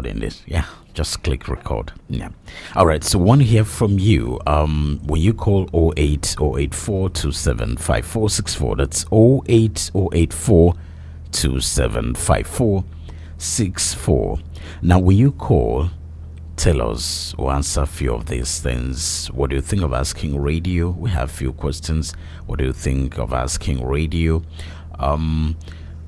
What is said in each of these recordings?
in this. Yeah, just click record. Yeah. All right. So want to hear from you. When you call 08084275464. That's 08084275464. Now, when you call, tell us or answer a few of these things. What do you think of asking radio? We have a few questions. What do you think of asking radio?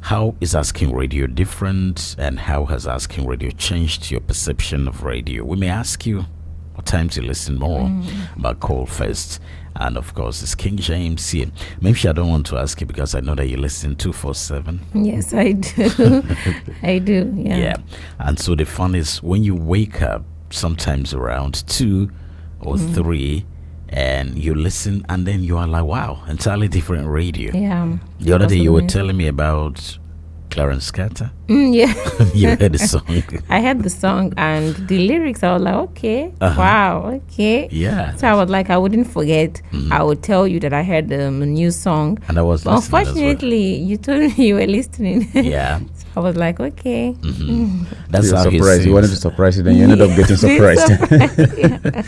How is asking radio different, and how has asking radio changed your perception of radio? We may ask you what times you listen more, but call first. And of course, it's King James here. Maybe I don't want to ask you because I know that you listen 247. Yes, I do. I do, yeah. Yeah. And so the fun is when you wake up, sometimes around 2 or 3, and you listen, and then you are like, wow, entirely different radio. Yeah. The other day you were telling me about Clarence Carter. Yeah. You heard the song. I heard the song and the lyrics. I was like, okay, wow, okay. Yeah. So I was like, I wouldn't forget. I would tell you that I heard the new song. And I was listening unfortunately, you told me you were listening. Yeah. So I was like, okay. That's You're how surprised. You wanted to surprise you, then you ended up getting surprised. Yeah.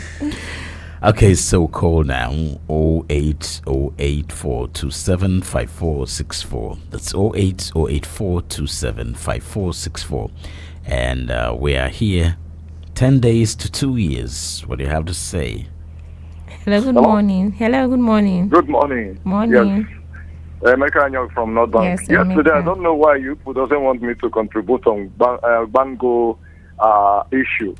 Okay, so call now 08084275464. That's 08084275464. And we are here 10 days to 2 years. What do you have to say? Hello, good morning. Hello, good morning. Good morning. Morning. Yes. Emeka from North Bank. Yes, Yesterday, Emeka. I don't know why you doesn't want me to contribute on Bango issue.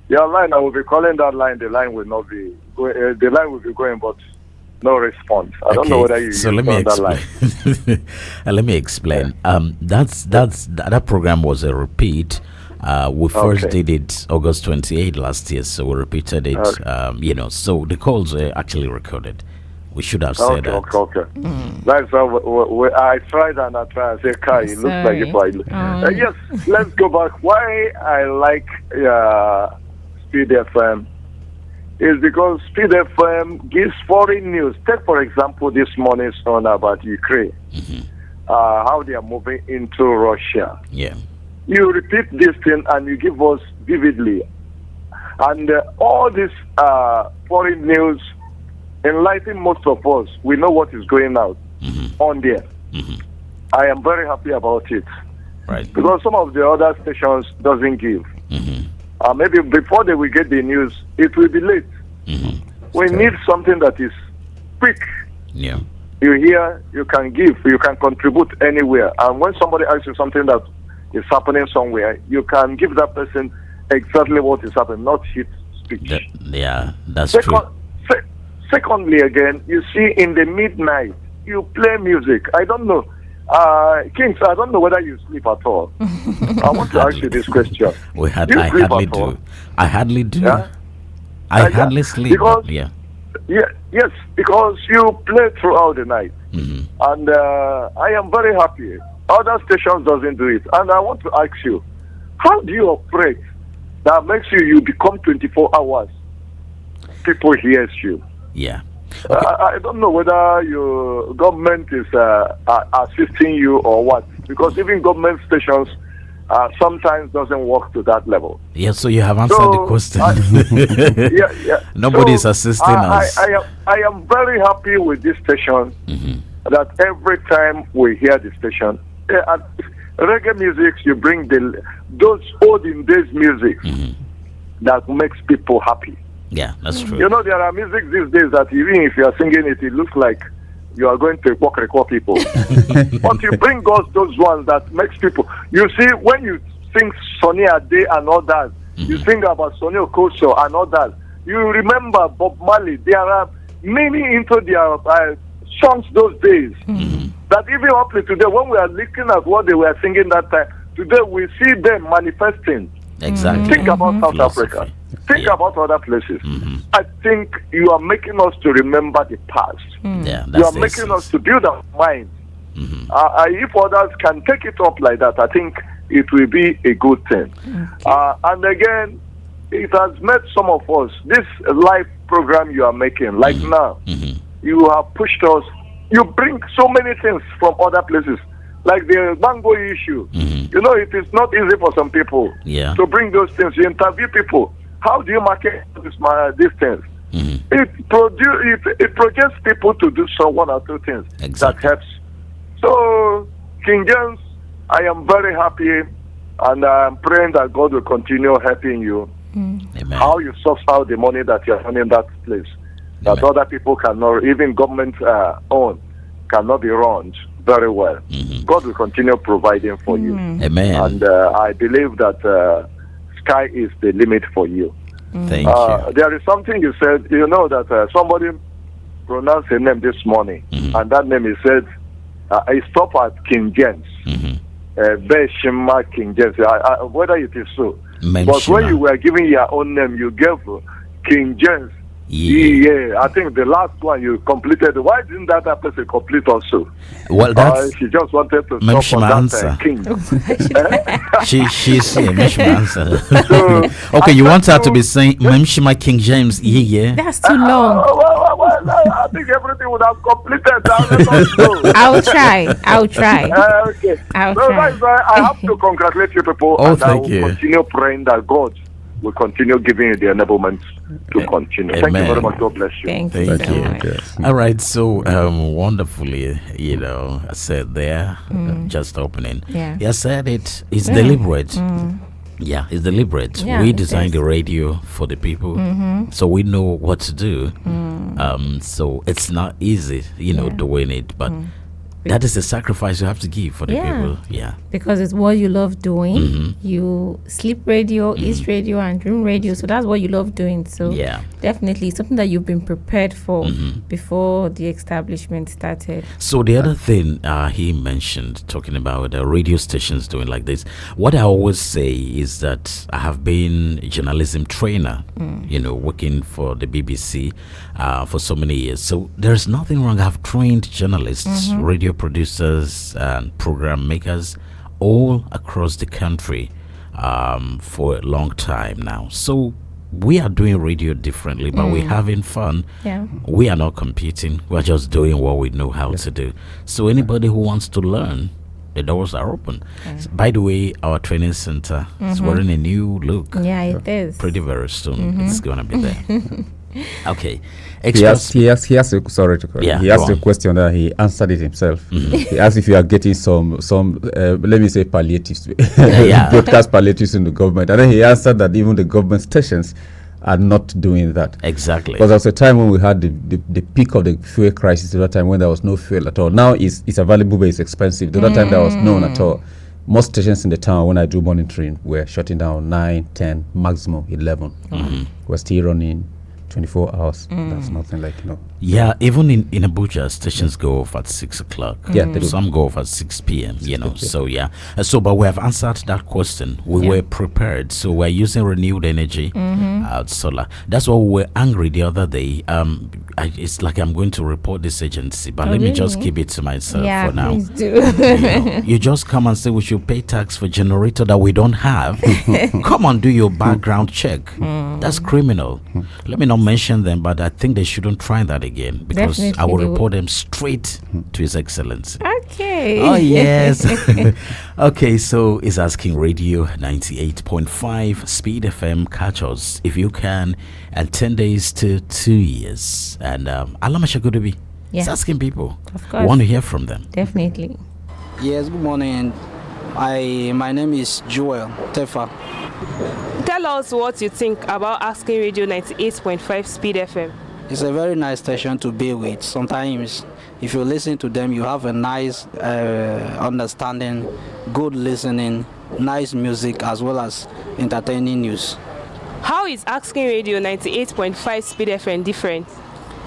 Your line, I will be calling that line. The line will not be the line will be going, but no response. I don't know whether you so use let me that line. explain. Let me explain. That program was a repeat. We first did it August 28 last year, so we repeated it. So the calls were actually recorded. We should have said that. Okay. That's how I tried and I tried. I said, Kai, it looks like if yes, let's go back. Why I like Speed FM is because Speed FM gives foreign news. Take, for example, this morning's on about Ukraine, how they are moving into Russia. Yeah. You repeat this thing and you give us vividly. And all this foreign news enlighten most of us. We know what is going out on there. I am very happy about it. Right. Because some of the other stations doesn't give. Maybe before they will get the news, it will be late. We need something that is quick. Yeah. You hear, you can give, you can contribute anywhere. And when somebody asks you something that is happening somewhere, you can give that person exactly what is happening, not hit speech. That's true. Secondly, again, you see in the midnight, you play music. I don't know. Kings, I don't know whether you sleep at all. I want to ask you this question. I hardly do. I hardly do. Yeah? I hardly sleep. Because, yeah. Yes, because you play throughout the night. And I am very happy. Other stations doesn't do it. And I want to ask you, how do you operate that makes you become 24 hours? People hears you. Yeah. Okay. I don't know whether your government is assisting you or what, because even government stations sometimes doesn't work to that level. Yeah, so you have answered the question. Nobody is assisting us. I am very happy with this station, that every time we hear the station, reggae music, you bring those olden days music that makes people happy. Yeah, that's true. You know, there are music these days that even if you are singing it, it looks like you are going to record people. But you bring those ones that makes people. You see, when you sing Sonny Ade and all that, you sing about Sonny Okocho and all that, you remember Bob Marley. There are many into their songs those days that even up to today, when we are looking at what they were singing that time, today we see them manifesting. Exactly. Think about South Africa. Think about other places. I think you are making us to remember the past. Yeah, you are making us to build our minds. If others can take it up like that, I think it will be a good thing. And again, it has made some of us, this live program you are making, like now, you have pushed us. You bring so many things from other places like the mango issue. You know, it is not easy for some people to bring those things. You interview people. How do you market these things? It projects people to do some one or two things that helps. So, King James, I am very happy, and I'm praying that God will continue helping you. Amen. How you source out the money that you're earning in that place, that other people cannot, even government own, cannot be run very well. God will continue providing for you. Amen. And I believe that sky is the limit for you. Thank you. There is something you said, you know, that somebody pronounced a name this morning, and that name is said, I stop at King James. Mmemshima King James. Whether it is so. But when you were giving your own name, you gave King James Yiye. I think the last one you completed. Why didn't that person complete also? Well, that's she just wanted to Mmemshima stop on that king. She's Mmemshima answer. Okay, you want her to be saying Mmemshima King James Yiye? That's too long. I think everything would have completed. I'll try. Okay. I'll So try. that's why I have to congratulate you people. Oh, and I thank will you. continue praying that God will continue giving you the enablement to continue. Thank you Amen. very much. God bless you. Thank you Thank so you. much. All right, so wonderfully, I said there, just opening. Yeah. I said it's deliberate. Yeah, it's deliberate. Yeah, We it designed is. the radio for the people, so we know what to do. So it's not easy, doing it, but that is the sacrifice you have to give for the people. Yeah. Because it's what you love doing. You sleep radio, eat radio, and dream radio. So that's what you love doing. So definitely something that you've been prepared for before the establishment started. So the other thing he mentioned, talking about radio stations doing like this, what I always say is that I have been a journalism trainer, working for the BBC for so many years. So there's nothing wrong. I've trained journalists, radio producers, and program makers all across the country for a long time now. So we are doing radio differently, but we're having fun. Yeah. We are not competing. We're just doing what we know how to do. So anybody who wants to learn, the doors are open. By the way, our training center is wearing a new look. Yeah, it is. Pretty very soon. It's going to be there. Okay. He asked sorry to correct. He asked a question that he answered it himself. He asked if you are getting some let me say palliatives, broadcast palliatives in the government, and then he answered that even the government stations are not doing that. Exactly. Because there was a time when we had the peak of the fuel crisis. At that time when there was no fuel at all. Now it's available, but it's expensive. The other time there was none at all. Most stations in the town, when I do monitoring, were shutting down 9, 10, maximum 11. We're still running 24 hours. That's nothing like, Yeah, even in Abuja, stations go off at 6 o'clock. Yeah, they do. Some go off at 6 p.m., So, yeah. But we have answered that question. We were prepared. So, we're using renewed energy, solar. That's why we were angry the other day. It's like I'm going to report this agency, but let me just keep it to myself for now. Please do. You just come and say we should pay tax for generator that we don't have. Come and do your background check. That's criminal. Let me not mention them, but I think they shouldn't try that again, because Definitely I will they report them straight to His Excellency. Okay. Oh, yes. Okay, so it's Asking Radio 98.5 Speed FM. Catch us if you can, and 10 days to 2 years. And Alamashagudubi. It's asking people. Of course. We want to hear from them. Definitely. Yes, good morning. My name is Joel Tefa. Tell us what you think about Asking Radio 98.5 Speed FM. It's a very nice station to be with. Sometimes, if you listen to them, you have a nice understanding, good listening, nice music, as well as entertaining news. How is Asking Radio 98.5 Speed FM different?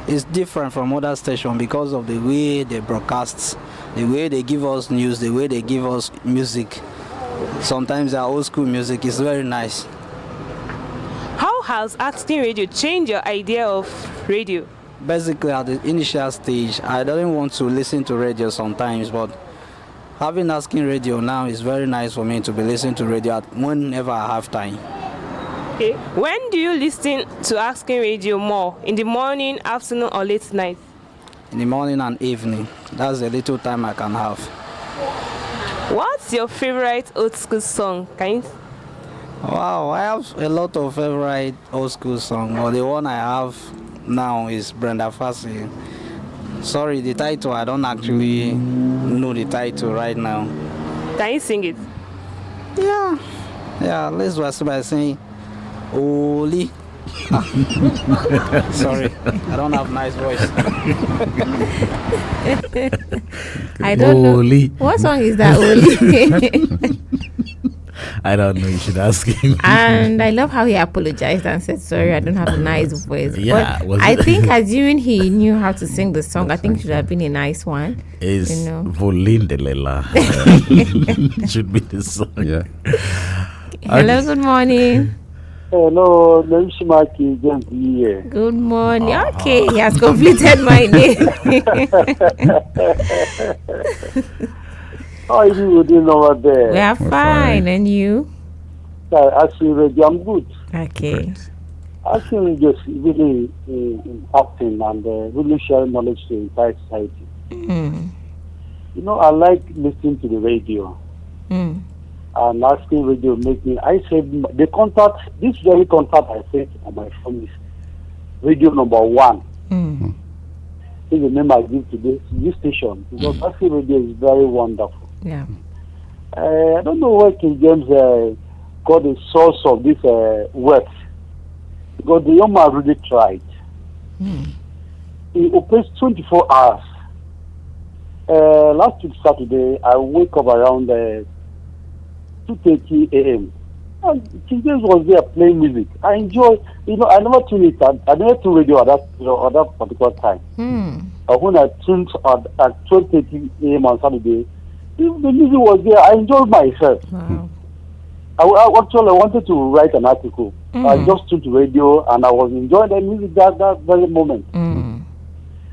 It's different from other stations because of the way they broadcast, the way they give us news, the way they give us music. Sometimes our old school music is very nice. How has Asking Radio changed your idea of radio? Basically, at the initial stage, I didn't want to listen to radio sometimes, but having Asking Radio now is very nice for me to be listening to radio whenever I have time. Okay. When do you listen to Asking Radio more? In the morning, afternoon, or late night? In the morning and evening. That's the little time I can have. What's your favorite old school song? Can you? Wow, I have a lot of favorite old school songs, but the one I have now is Brenda Fassie. Sorry, the title, I don't actually know the title right now. Can you sing it? Yeah, let's start by saying, Oli. Sorry, I don't have nice voice. I don't Oli. know. What song is that, Oli? I don't know. You should ask him. And I love how he apologized and said, sorry, I don't have a nice voice. Yeah, but I think assuming he knew how to sing the song, I think it should have been a nice one. Is Volindelela. Should be the song. Yeah. Hello, good morning. Hello, Mmemshima, KiNG JAMES YiYE. Good morning. Okay, he has completed my name. How are you doing over there? We are fine. And you? Actually, really, I'm good. Okay. Actually, just really acting and really sharing knowledge to the entire society. Mm. You know, I like listening to the radio. Mm. And asking radio make me. I said the contact. This very contact I said on my phone is radio number 1. Mm. Is the name I give to this station because asking radio is very wonderful. Yeah. I don't know where King James got the source of this wealth because the young man really tried. Mm. He operates 24 hours. Last week Saturday, I wake up around 2:30 a.m. And King James was there playing music. I enjoy, I never tune it. I never tune radio at that particular time. Mm. When I tuned at 12:30 a.m. on Saturday, the music was there. I enjoyed myself. Wow. I actually wanted to write an article. I just tuned to radio and I was enjoying the music that very moment. Mm.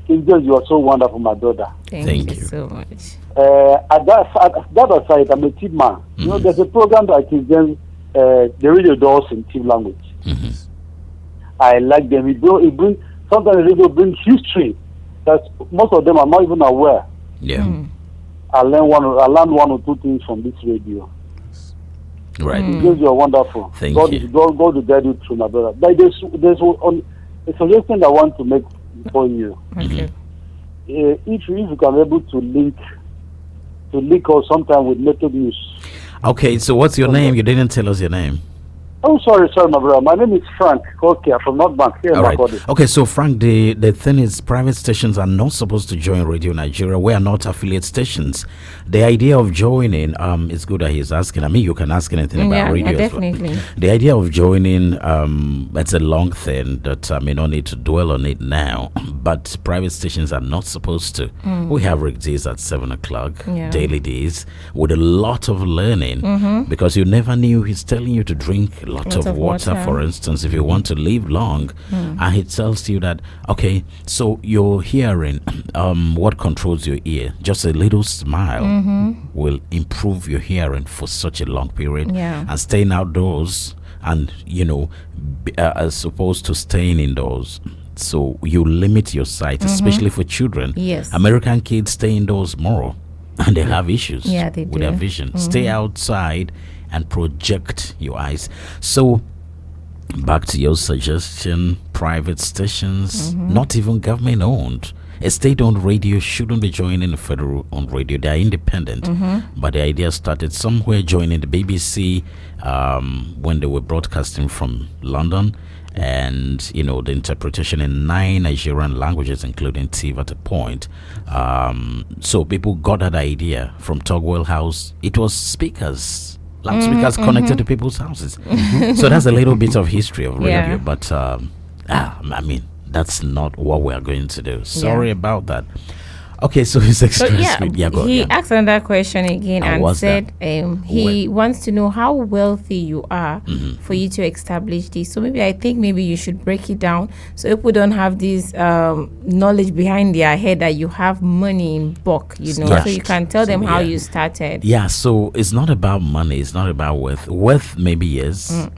King James, you are so wonderful, my brother. Thank you so much. At that aside, I'm a team man. You know, there's a program that King James, the radio does in team language. Mm-hmm. I like them. Sometimes the radio brings history that most of them are not even aware. Yeah. Mm. I learned one or two things from this radio. Right. Because you are wonderful. Thank you. God will guide you through, my brother. But there's a suggestion I want to make for you. Okay. If you can be able to link or sometime with Naked News. Okay, so what's your name? You didn't tell us your name. Oh, sorry, my brother. My name is Frank Kokia from North Bank here in MAKURDi. Okay, so Frank, the thing is, private stations are not supposed to join Radio Nigeria. We are not affiliate stations. The idea of joining, it's good that he's asking. I mean, you can ask anything about radio. Yeah, definitely. The idea of joining, that's a long thing that I may not need to dwell on it now. But private stations are not supposed to. We have weekdays at 7 o'clock, daily days, with a lot of learning, because you never knew he's telling you to drink a lot of water, for instance, if you want to live long. And he tells you that, okay, so your hearing, what controls your ear? Just a little smile will improve your hearing for such a long period. And staying outdoors and, as opposed to staying indoors. So you limit your sight, especially for children. Yes. American kids stay indoors more and they have issues with their vision. Stay outside and project your eyes. So back to your suggestion, private stations, not even government owned. A state-owned radio shouldn't be joining a federal-owned radio. They are independent. But the idea started somewhere joining the BBC when they were broadcasting from London. And, the interpretation in 9 Nigerian languages, including TIV at a point. So people got that idea from Togwell House. It was speakers, loudspeakers connected to people's houses. So that's a little bit of history of radio. But, I mean, that's not what we are going to do. Sorry about that. Okay, so his experience. He asked another question again and said he wants to know how wealthy you are for you to establish this. So maybe you should break it down so people don't have this knowledge behind their head that you have money in bulk, so you can tell them how you started. Yeah, so it's not about money. It's not about wealth. Wealth maybe yes.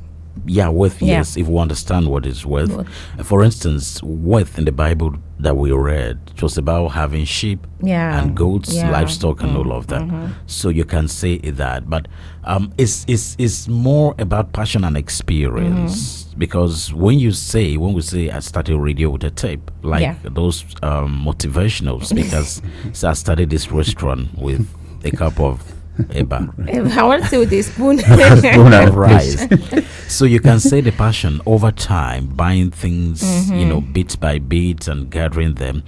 Yeah, worth, yes, if we understand what is worth. For instance, worth in the Bible that we read, it was about having sheep and goats, livestock, and all of that. So you can say that. But it's more about passion and experience. Because when we say I started radio with a tape, like those motivational speakers, so I started this restaurant with a cup of Eba. I want to say with a spoon. Spoon of rice. So you can say the passion over time, buying things, bit by bit and gathering them.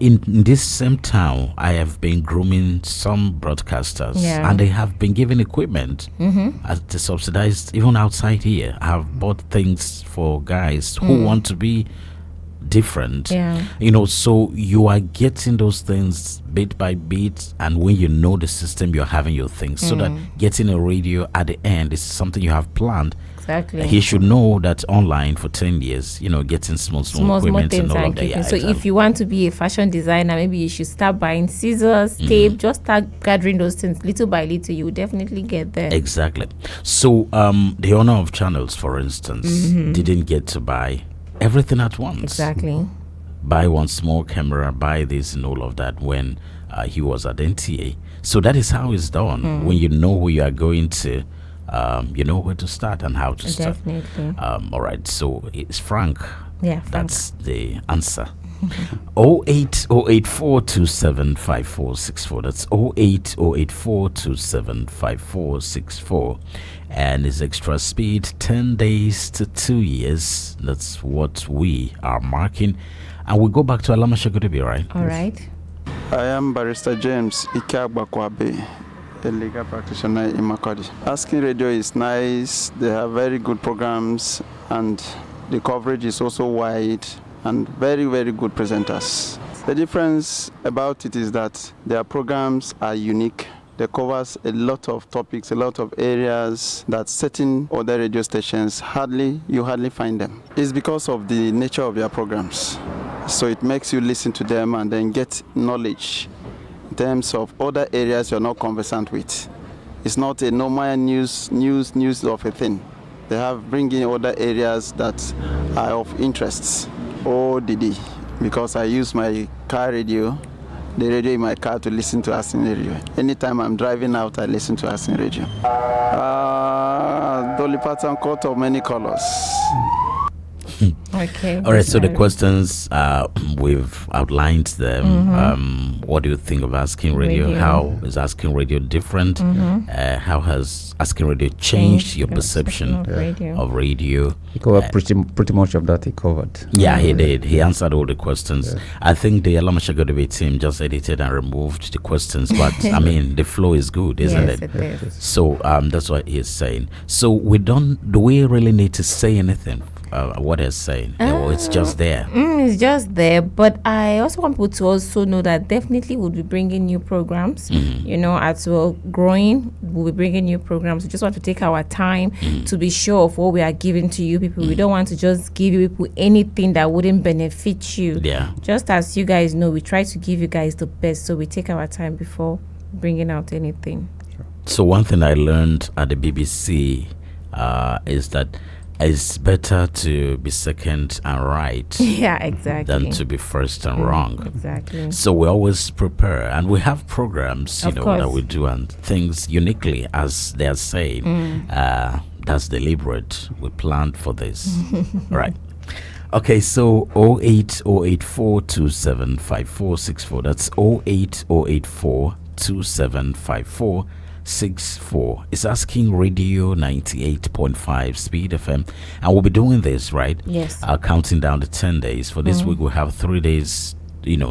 In this same town, I have been grooming some broadcasters, and they have been given equipment as they subsidized even outside here. I have bought things for guys who want to be different, so you are getting those things bit by bit, and when you know the system, you're having your things, so that getting a radio at the end is something you have planned. Exactly. He should know that online for 10 years, getting small equipment and all of that. So if you want to be a fashion designer, maybe you should start buying scissors, tape, just start gathering those things little by little. You will definitely get there. Exactly. So the owner of channels, for instance, didn't get to buy everything at once. Exactly. Buy one small camera, buy this and all of that when he was at NTA. So that is how it's done. When you know who you are going to, you know where to start and how to start. Definitely. All right, so it's Frank. Yeah, Frank. That's the answer. 08084275464. That's 08084275464. And it's extra speed, 10 days to 2 years. That's what we are marking. And we go back to Ayam-nger, right? All right. I am Barrister James YiYE, a legal practitioner in MAKURDi. Asking Radio is nice. They have very good programs, and the coverage is also wide, and very, very good presenters. The difference about it is that their programs are unique. They covers a lot of topics, a lot of areas that certain other radio stations you hardly find them. It's because of the nature of their programs. So it makes you listen to them and then get knowledge in terms of other areas you're not conversant with. It's not a normal news of a thing. They have bring in other areas that are of interest. ODD, because I use my car radio, the radio in my car, to listen to Asking Radio. Anytime I'm driving out, I listen to Asking Radio. Dolly Parton coat of many colors. Okay. All right, so the questions, we've outlined them. What do you think of Asking Radio? How is Asking Radio different? How has Asking Radio changed your perception of radio? He covered pretty much of that. He covered. Yeah, he did. He answered all the questions. Yeah. I think the Ayam-nger team just edited and removed the questions, but I mean, the flow is good, isn't it? It is. So that's what he's saying. So do we really need to say anything? What he's saying, it's just there. It's just there, but I also want people to also know that definitely we'll be bringing new programs. As we're growing, we'll be bringing new programs. We just want to take our time to be sure of what we are giving to you people. We don't want to just give you people anything that wouldn't benefit you. Yeah. Just as you guys know, we try to give you guys the best, so we take our time before bringing out anything. So one thing I learned at the BBC is that it's better to be second and right than to be first and wrong. Exactly. So we always prepare, and we have programs, that we do, and things uniquely, as they are saying. That's deliberate. We planned for this. Right. Okay, so 08084275464. That's 08084275464. It's Asking Radio 98.5 Speed FM, and we'll be doing this, right? Yes. Counting down the 10 days. For this week, we'll have 3 days,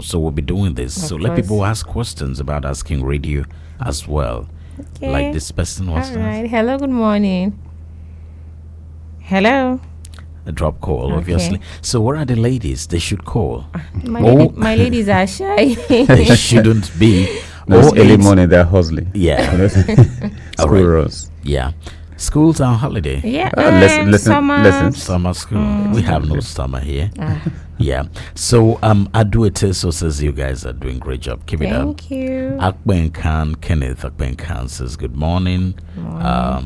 so we'll be doing this. Of so course. Let people ask questions about Asking Radio as well. Okay. Like this person was. All right. Hello, good morning. Hello. A drop call, obviously. So where are the ladies? They should call. My ladies are shy. They shouldn't be. No, it's early morning, they're hustling. Yeah. School runs. Yeah. Schools are on holiday. Yeah, Summer school. We have no summer here. Yeah. So Aduete says you guys are doing great job. Keep it up. Thank you. Kenneth Akben says good morning.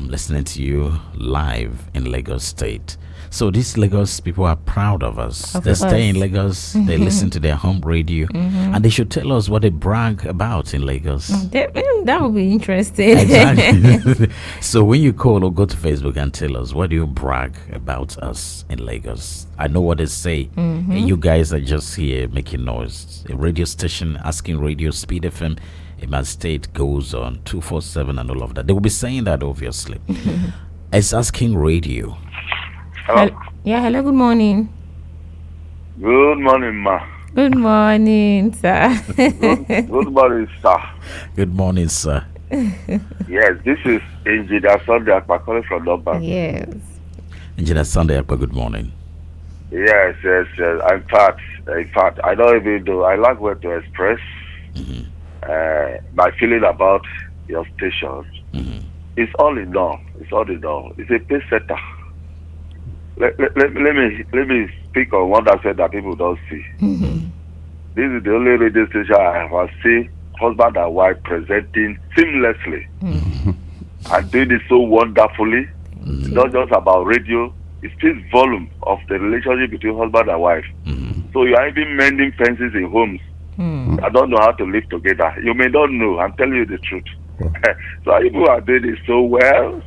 Listening to you live in Lagos State. So these Lagos people are proud of us. They stay in Lagos. They listen to their home radio, and they should tell us what they brag about in Lagos. That would be interesting. Exactly. So when you call or go to Facebook and tell us what do you brag about us in Lagos, I know what they say. You guys are just here making noise. A radio station asking radio Speed FM in my state goes on 247 and all of that. They will be saying that obviously. It's asking radio. Hello. Hello, good morning. Good morning, ma. Good morning, sir. Good morning, sir. Good morning, sir. Yes, this is Engineer Sunday Akpa calling from London. Yes. Engineer Sunday Akpa, good morning. Yes. In fact, I don't even know. I like what to express my feeling about your station. It's all in all. It's a pace setter. Let me speak on one aspect that people don't see. This is the only radio station I have seen husband and wife presenting seamlessly and doing it so wonderfully. It's not just about radio. It speaks volume of the relationship between husband and wife. So you are even mending fences in homes. I don't know how to live together. You may not know. I'm telling you the truth. So people are doing it so well,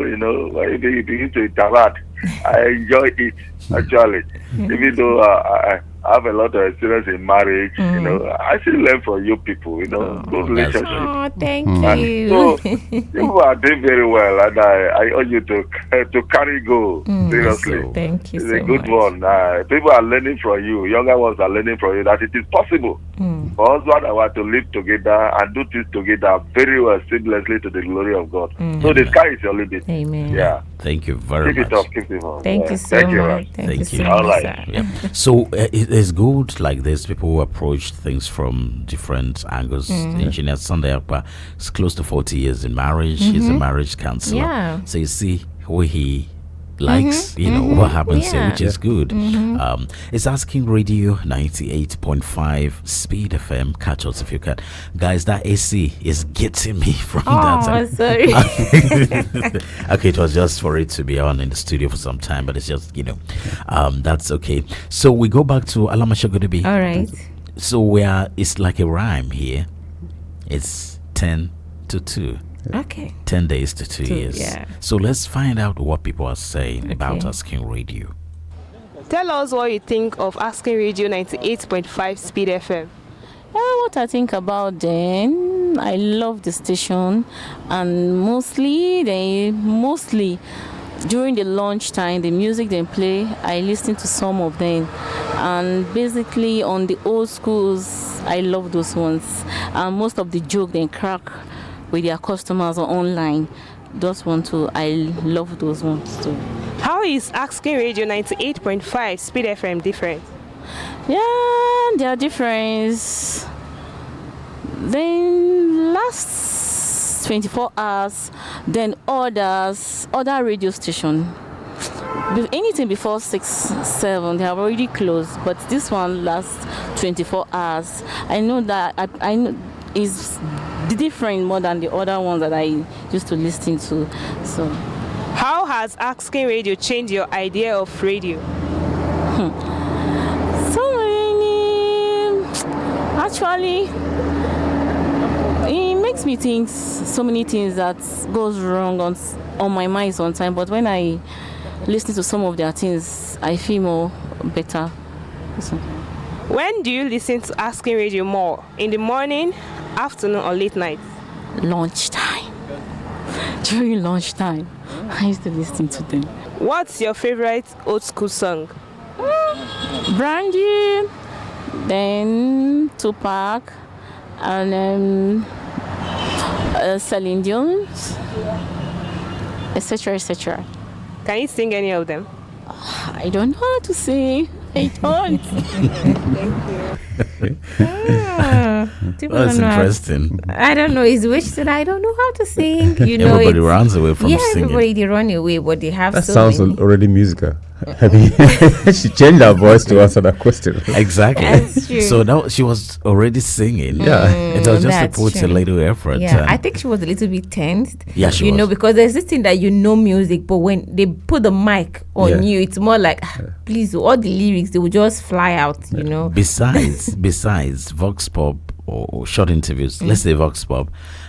you know, when you begin to interact. I enjoy it, actually. Even though I have a lot of experience in marriage, you know, I still learn from you people, you know, good relationship. Oh, thank you. So, you are doing very well, and I urge you to carry go, seriously. Thank you it's so a good much. one. People are learning from you. Younger ones are learning from you that it is possible for husband and wife to live together and do things together very well, seamlessly to the glory of God. So the sky is your limit. Amen. Yeah. Thank you very much. Keep it up. Thank you so much. Thank you. So All much, right. sir. Yeah. So it's good like this. People who approach things from different angles. Engineer Sunday Akpa is close to 40 years in marriage. He's a marriage counselor. Yeah. So you see who he likes, you know, what happens here, which is good. It's asking radio 98.5 Speed FM. Catch us if you can. Guys, that AC is getting me from that time. Sorry. Okay, it was just for it to be on in the studio for some time, but it's just, you know, that's okay. So we go back to Ayam-nger. All right. So it's like a rhyme here. It's 10 to 2. Okay. 10 days to 2 years. Yeah. So let's find out what people are saying about asking radio. Tell us what you think of asking radio 98.5 Speed FM. What I think about them, I love the station, and mostly during the lunchtime, the music they play, I listen to some of them, and basically on the old schools, I love those ones, and most of the joke they crack with their customers or online, those ones too, I love those ones too. How is asking radio 98.5 Speed FM different? Yeah, they are different. Then last 24 hours, then other radio station. Anything before 6, 7, they have already closed. But this one lasts 24 hours. I know that I know is different more than the other ones that I used to listen to. So, how has asking radio changed your idea of radio? Actually, it makes me think so many things that goes wrong on my mind sometimes. But when I listen to some of their things, I feel more better. When do you listen to asking radio more? In the morning, afternoon, or late night? Lunchtime. During lunchtime, I used to listen to them. What's your favorite old school song? Brandy, then Tupac, and Celine Dion, etc., etc. Can you sing any of them? I don't know how to sing. I don't. That's interesting. I don't know. Is which that I don't know how to sing. You know, everybody runs away from singing. Everybody they run away, but they have. That so sounds many. already musical. I mean, she changed her voice to answer that question. Exactly. That's true. So now she was already singing. Yeah. It was just to put true. a little effort. Yeah, I think she was a little bit tensed. Yeah, she You was. know, because there's this thing that music, but when they put the mic on you, it's more like, please, all the lyrics, they will just fly out, you know. Besides Vox Pop or short interviews, let's say Vox Pop,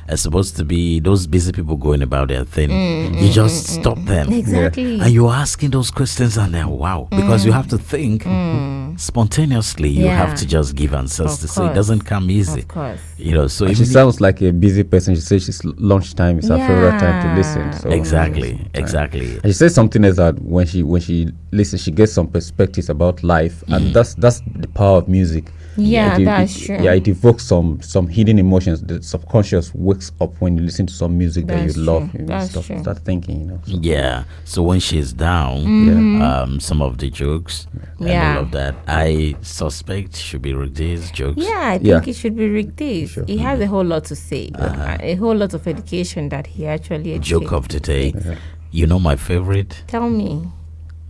are supposed to be those busy people going about their thing. You just stop them. Exactly. And you're asking those questions and then wow. Because you have to think spontaneously. You have to just give answers to say it doesn't come easy. Of course. You know, so She sounds like a busy person. She says she's lunchtime is her favorite time to listen. So Exactly. And she says something is that when she listens, she gets some perspectives about life, and that's the power of music. Yeah, that's true. Yeah, it evokes some hidden emotions. The subconscious wakes up when you listen to some music that you love. That's true. Start thinking, you know. So. Yeah. So when she's down, some of the jokes and all of that, I suspect should be Rigde's jokes. Yeah, I think it should be Rigde's. Sure. He has a whole lot to say, a whole lot of education that he actually Joke of the day. You know my favorite? Tell me.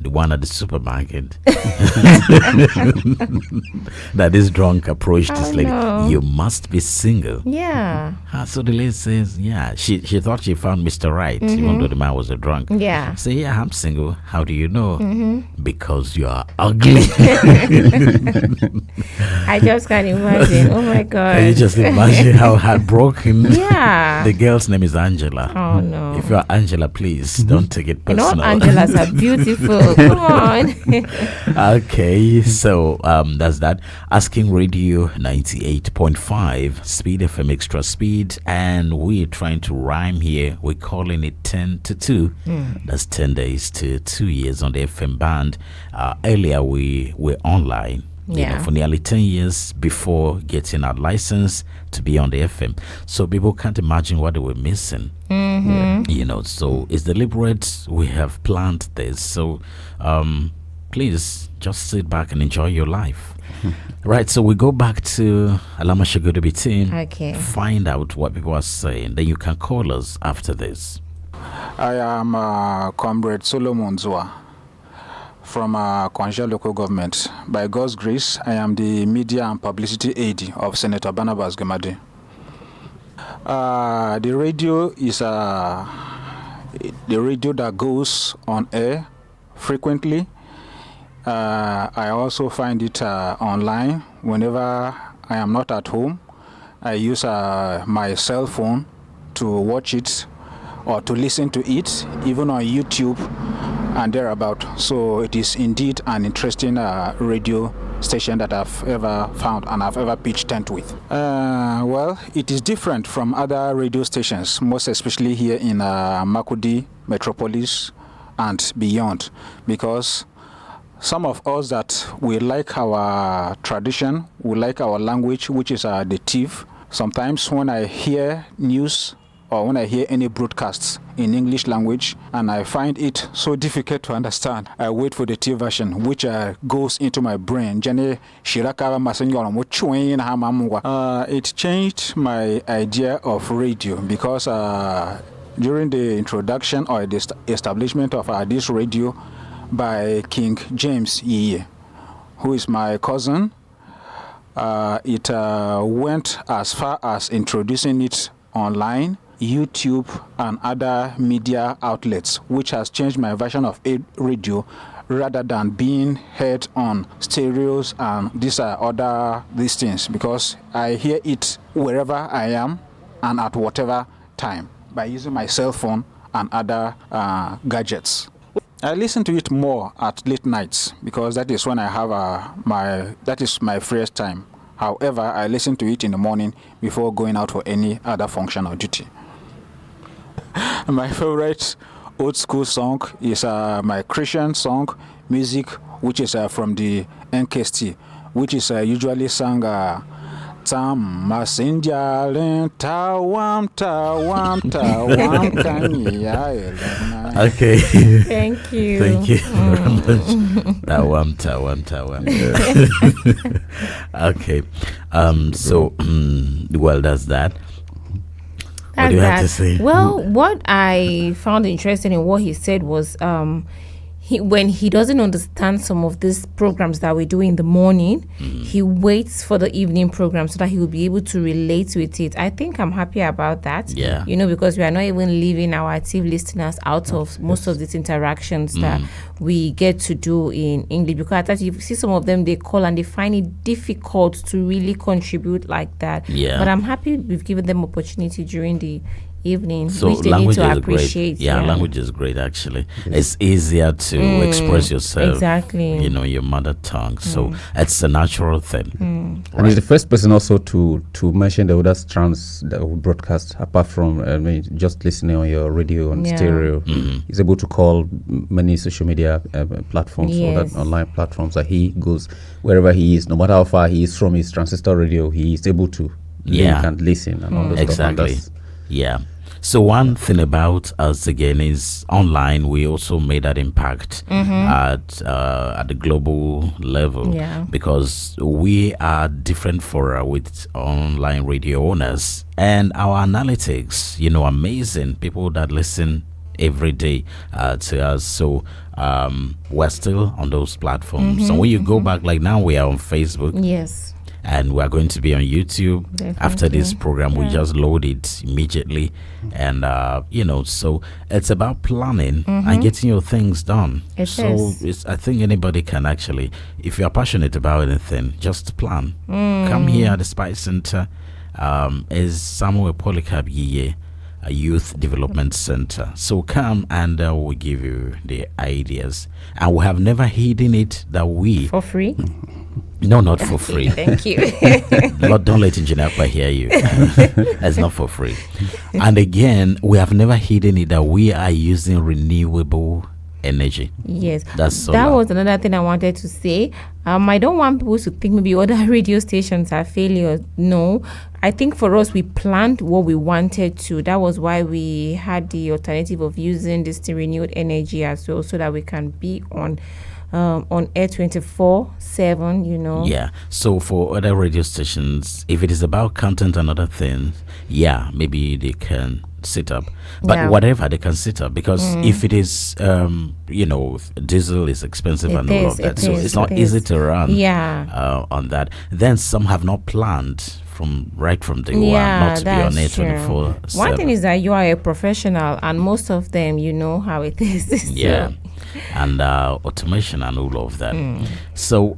The one at the supermarket. That this drunk approached this lady. No. You must be single. Yeah. So the lady says, she thought she found Mr. Right, even though the man was a drunk. Yeah. Say, yeah, I'm single. How do you know? Because you are ugly. I just can't imagine. Oh my God. Can you just imagine how heartbroken? Yeah. The girl's name is Angela. Oh no. If you are Angela, please don't take it And personal. all Angelas are beautiful. Come on. Okay, so that's that. Asking Radio 98.5 Speed FM Extra Speed, and we're trying to rhyme here. We're calling it 10 to 2. That's 10 days to 2 years on the FM band. Earlier we were online. You know, for nearly 10 years before getting our license to be on the FM. So people can't imagine what they were missing. You know, so it's deliberate. We have planned this. So please just sit back and enjoy your life. Right, so we go back to Alama Shagodobi team. Okay. Find out what people are saying. Then you can call us after this. I am Comrade Solomon Zua from Kwanja local government. By God's grace, I am the media and publicity aide of Senator Barnabas Gemade. The radio is the radio that goes on air frequently. I also find it online whenever I am not at home. I use my cell phone to watch it or to listen to it, even on YouTube and thereabout. So it is indeed an interesting radio station that I've ever found and I've ever pitched tent with. Well, it is different from other radio stations, most especially here in MAKURDi, Metropolis and beyond, because some of us that we like our tradition, we like our language, which is the TIV. Sometimes when I hear news or when I hear any broadcasts in English language and I find it so difficult to understand, I wait for the TIV version, which goes into my brain. It changed my idea of radio because during the introduction or the establishment of this radio by King James YiYE, who is my cousin, it went as far as introducing it online, YouTube and other media outlets, which has changed my version of radio rather than being heard on stereos and these things, because I hear it wherever I am and at whatever time by using my cell phone and other gadgets. I listen to it more at late nights because that is when I have that is my freest time. However, I listen to it in the morning before going out for any other function or duty. My favorite old school song is my Christian song, music, which is from the NKST, which is usually sung Tam masinjale tawam kanya. Okay. Thank you. Thank you very much. Tawam. Okay. So, well, that's that. What do you have to say? Well, what I found interesting in what he said was when he doesn't understand some of these programs that we do in the morning, he waits for the evening program so that he will be able to relate with it. I think I'm happy about that. Yeah. Because we are not even leaving our active listeners out of most of these interactions that we get to do in English. Because I thought you see some of them, they call and they find it difficult to really contribute like that. Yeah. But I'm happy we've given them opportunity during the evening, so which they language need to is appreciate. Great. Yeah, language is great actually. It's easier to express yourself. Exactly. Your mother tongue. So it's a natural thing. Right. And he's the first person also to mention the other strands that we broadcast apart from just listening on your radio and stereo. He's able to call many social media platforms or that online platforms that he goes wherever he is, no matter how far he is from his transistor radio, he is able to link and listen and all those exactly. stuff. Yeah. So one thing about us again is online. We also made that impact at the global level because we are different with online radio owners and our analytics. Amazing people that listen every day to us. So we're still on those platforms. So when you go back, like now we are on Facebook. Yes. And we are going to be on YouTube. Definitely. After this program. We just load it immediately. And, so it's about planning and getting your things done. I think anybody can actually, if you're passionate about anything, just plan. Come here at the Spice Center. Is Samuel Polycarp Yiye, a youth development center. So come and we'll give you the ideas. And we have never hidden it that we... For free? No, not for free. Thank you. Don't let Engineer Akpa hear you. That's not for free. And again, we have never hidden it that we are using renewable energy. Yes. That was another thing I wanted to say. I don't want people to think maybe other radio stations are failures. No. I think for us, we planned what we wanted to. That was why we had the alternative of using this renewed energy as well, so that we can be on air 24/7, Yeah. So for other radio stations, if it is about content and other things, maybe they can sit up. But whatever, they can sit up because if it is, diesel is expensive and all of that. So it's not easy to run on that. Then some have not planned from day one not to be on air 24/7. One thing is that you are a professional and most of them, you know how it is. And automation and all of that. So,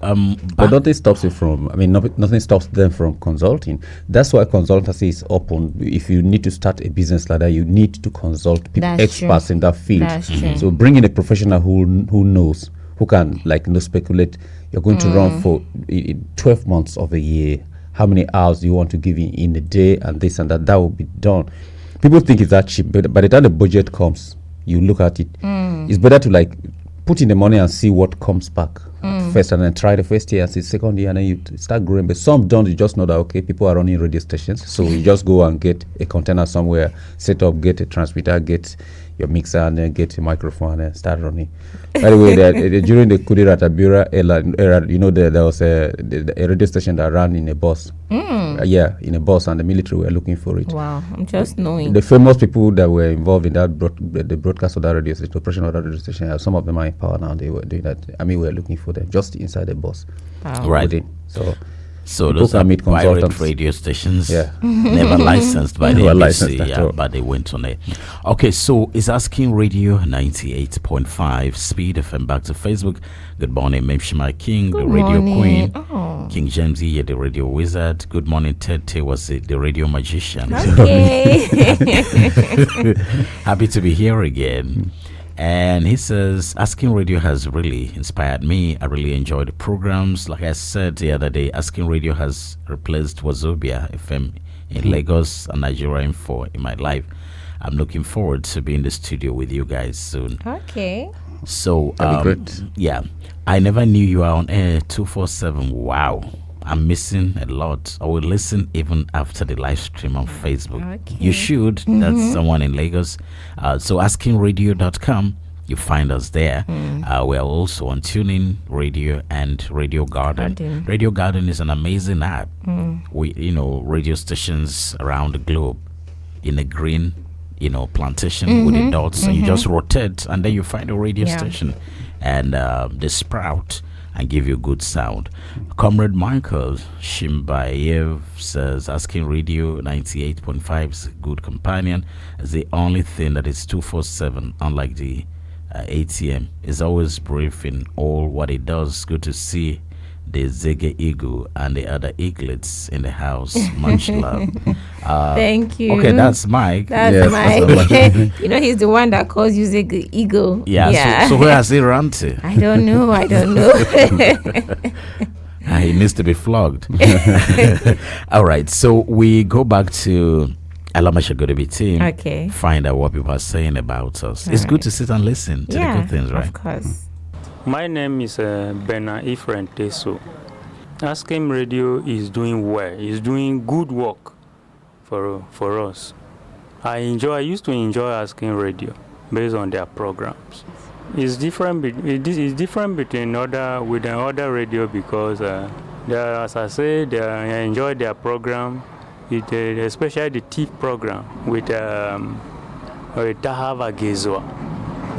but nothing stops you from. Nothing stops them from consulting. That's why consultancy is open. If you need to start a business like that, you need to consult experts in that field. So, bring in a professional who knows, who can speculate. You're going to run for 12 months of a year. How many hours do you want to give in a day, and this and that? That will be done. People think it's that cheap, but by the time the budget comes, you look at it. It's better to put in the money and see what comes back first, and then try the first year and see second year, and then you start growing. But some don't. You just know that people are running radio stations, so you just go and get a container somewhere, set up, get a transmitter, get your mixer, and then get a microphone and start running. By the way, during the Kudira Tabura era, there was a radio station that ran in a bus. In a bus, and the military were looking for it. Wow, I'm just knowing. The famous people that were involved in that the broadcast of that radio station, the operation of that radio station, some of them are in power now. They were doing that. We were looking for them just inside the bus. Wow. Right. So those are pirate radio stations, never licensed by the ABC, but they went on it. Okay, so it's Asking Radio 98.5 Speed FM. Back to Facebook. Good morning, Mmemshima King, the radio queen. King James Yiye, the radio wizard. Good morning, Terwase, the radio magician. Okay. Happy to be here again. And he says, Asking Radio has really inspired me. I really enjoy the programs. Like I said the other day, Asking Radio has replaced Wazobia FM in Lagos and Nigeria Info in my life. I'm looking forward to being in the studio with you guys soon. Okay. So, I never knew you were on air 247. Wow. I'm missing a lot. I will listen even after the live stream on Facebook. Okay. You should. That's someone in Lagos. So askingradio.com. You find us there. We are also on TuneIn Radio and Radio Garden. Radio Garden is an amazing app. We, radio stations around the globe in a green, plantation with the dots, and you just rotate, and then you find a radio station, and they sprout and give you good sound. Comrade Michael Shimbayev says Asking Radio 98.5 is a good companion. It's the only thing that is 247, unlike the ATM. Is always brief in all what it does. Good to see the Zege Eagle and the other eaglets in the house. Much love. Thank you. Okay, that's Mike. That's Mike. He's the one that calls you Zege Eagle. Yeah. So where has he run to? I don't know. He needs to be flogged. All right. So we go back to Alamashagodebi team. Okay. Find out what people are saying about us. It's good to sit and listen to the good things, right? Of course. My name is Bena Ifren Teso. Asking Radio is doing well. It's doing good work for us. I used to enjoy Asking Radio based on their programs. It's different. It's different between other radio because as I said, I enjoy their program. Especially the TIF program with Tahava Gezwa.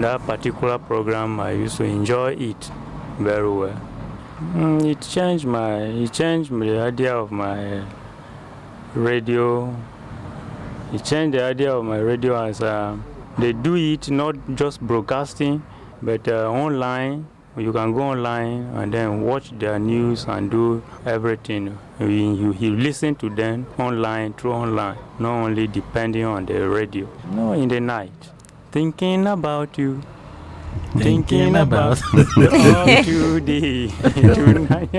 That particular program, I used to enjoy it very well. It changed the idea of my radio. It changed the idea of my radio as they do it not just broadcasting, but online. You can go online and then watch their news and do everything. You listen to them through online, not only depending on the radio. No, in the night, thinking about you, thinking about today, tonight.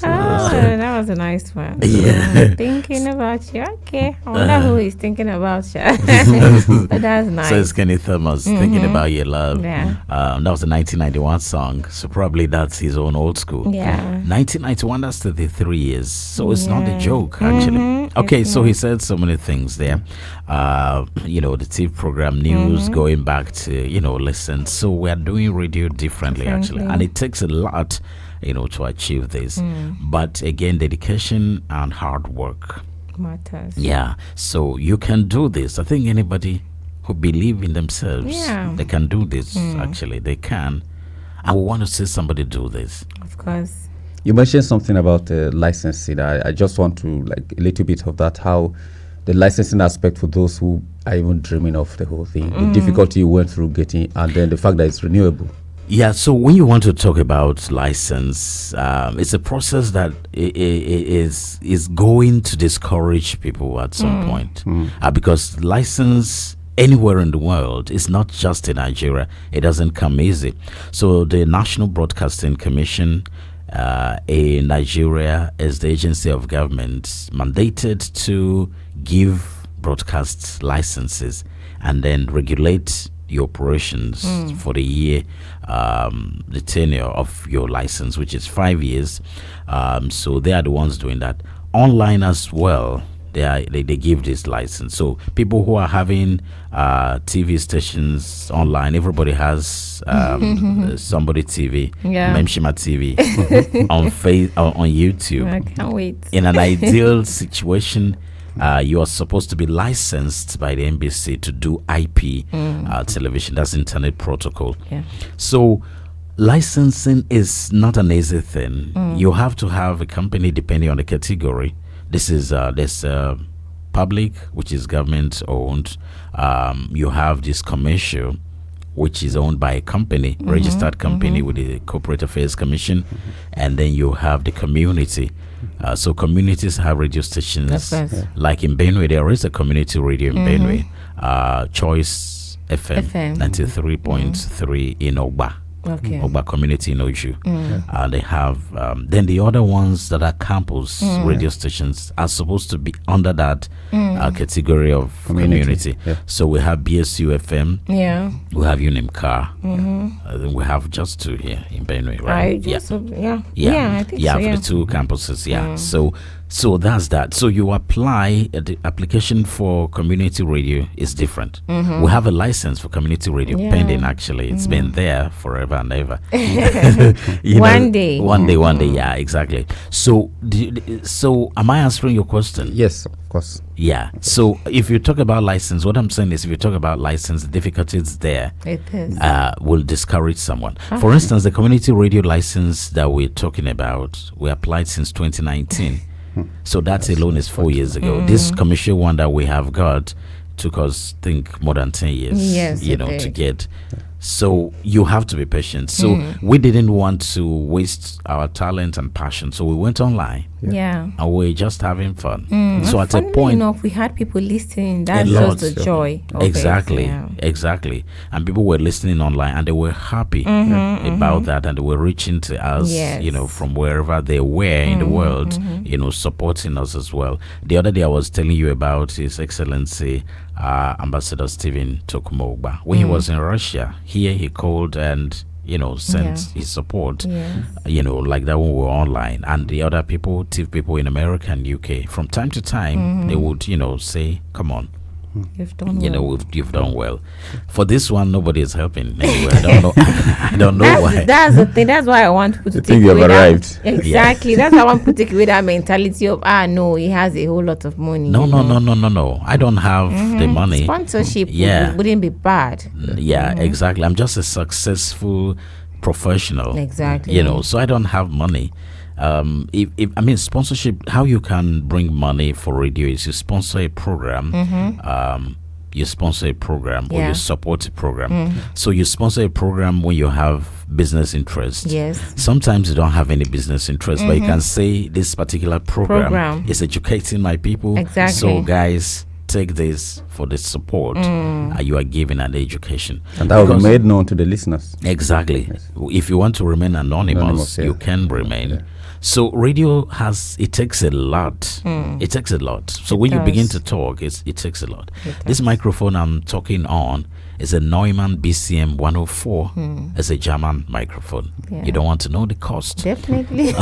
That was a nice one. Yeah. Thinking about you. Okay. I wonder who is thinking about you. But that's nice. So it's Kenny Thomas, Thinking About Your Love. Yeah. That was a 1991 song. So probably that's his own old school. Yeah. 1991, that's 33 years. So it's not a joke, actually. Okay, so he said so many things there. The TV program news, going back to, listen. So we're doing radio differently, actually. And it takes a lot, to achieve this. But again, dedication and hard work matters. Yeah. So you can do this. I think anybody who believe in themselves, they can do this. Actually, they can. I want to see somebody do this. Of course. You mentioned something about licensing. I just want to a little bit of that, how the licensing aspect for those who are even dreaming of the whole thing, the difficulty you went through getting, and then the fact that it's renewable. Yeah, so when you want to talk about license, it's a process that is going to discourage people at some point. Because license anywhere in the world is not just in Nigeria. It doesn't come easy. So the National Broadcasting Commission in Nigeria is the agency of government mandated to give broadcast licenses and then regulate your operations for the year, the tenure of your license, which is 5 years. So they are the ones doing that. Online as well, they give this license. So people who are having TV stations online, everybody has somebody TV, Mmemshima TV on YouTube. I can't wait. In an ideal situation, you are supposed to be licensed by the NBC to do IP television. That's internet protocol. So licensing is not an easy thing. You have to have a company depending on the category. This is there's public, which is government owned. You have this commercial, which is owned by a company, registered company with the Corporate Affairs Commission, and then you have the community. So communities have radio stations. Like in Benue, there is a community radio in Benue, Choice FM 93.3 in Oba. Okay. Ogba Community in Oju. They have then the other ones that are campus radio stations are supposed to be under that category of community. Yeah. So we have BSU FM. Yeah. We have Unimcar. Then we have just two here in Benue, right? Yeah. I think so, for the two campuses. Yeah. So that's that. So you apply, the application for community radio is different. We have a license for community radio pending, actually. It's been there forever and ever. One day, yeah, exactly. So, so am I answering your question? Yes, of course. Yeah. So if you talk about license, what I'm saying is if you talk about license, the difficulties there will discourage someone. For instance, the community radio license that we're talking about, we applied since 2019. So that alone is 4 years ago. This commercial one that we have got took us, think, more than 10 years, to get. So you have to be patient. So we didn't want to waste our talent and passion. So we went online. Yeah. And we're just having fun. So at a Funnily point, enough, we had people listening. That's just the joy. Of exactly. it. Yeah. Exactly. And people were listening online and they were happy about that, and they were reaching to us, from wherever they were in the world, supporting us as well. The other day I was telling you about His Excellency Ambassador Stephen Tokumogba. When he was in Russia, here he called and sent his support, like that when we were online. And the other people, TIF people in America and UK, from time to time, they would, say, come on. You've done well. You've done well. For this one, nobody is helping anyway. I don't know. I don't know why. That's the thing. That's why I want people to think you have arrived. Exactly. That's why I want people to take away that mentality of no, he has a whole lot of money. No. I don't have the money. Sponsorship wouldn't be bad. Yeah, exactly. I'm just a successful professional. Exactly. So I don't have money. If sponsorship, how you can bring money for radio is you sponsor a program, you sponsor a program or you support a program. So you sponsor a program when you have business interest. Yes. Sometimes you don't have any business interest, but you can say this particular program is educating my people. Exactly. So guys, take this for the support you are giving an education. And that will be made known to the listeners. Exactly. Yes. If you want to remain anonymous, you can remain. Yeah. So radio it takes a lot. It takes a lot. So when you begin to talk, it takes a lot. This microphone I'm talking on is a Neumann BCM 104. It's a German microphone. Yeah. You don't want to know the cost. Definitely.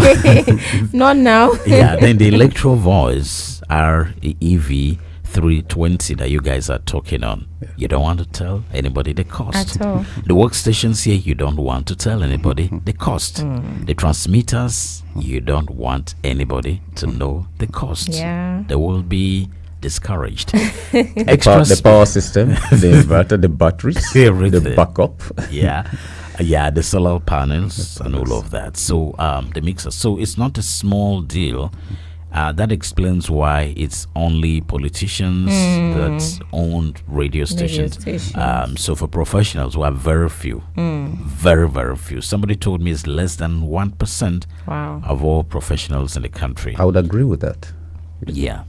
Not now. Then the Electro Voice REV 320 that you guys are talking on, you don't want to tell anybody the cost. At all. The workstations here, you don't want to tell anybody the cost. The transmitters, you don't want anybody to know the cost. Yeah. They will be discouraged. The power system, the inverter, the batteries, the backup. The solar panels and all of that. So the mixer. So it's not a small deal. That explains why it's only politicians that own radio stations. So for professionals, we have very few. Very, very few. Somebody told me it's less than 1% of all professionals in the country. I would agree with that. Yeah.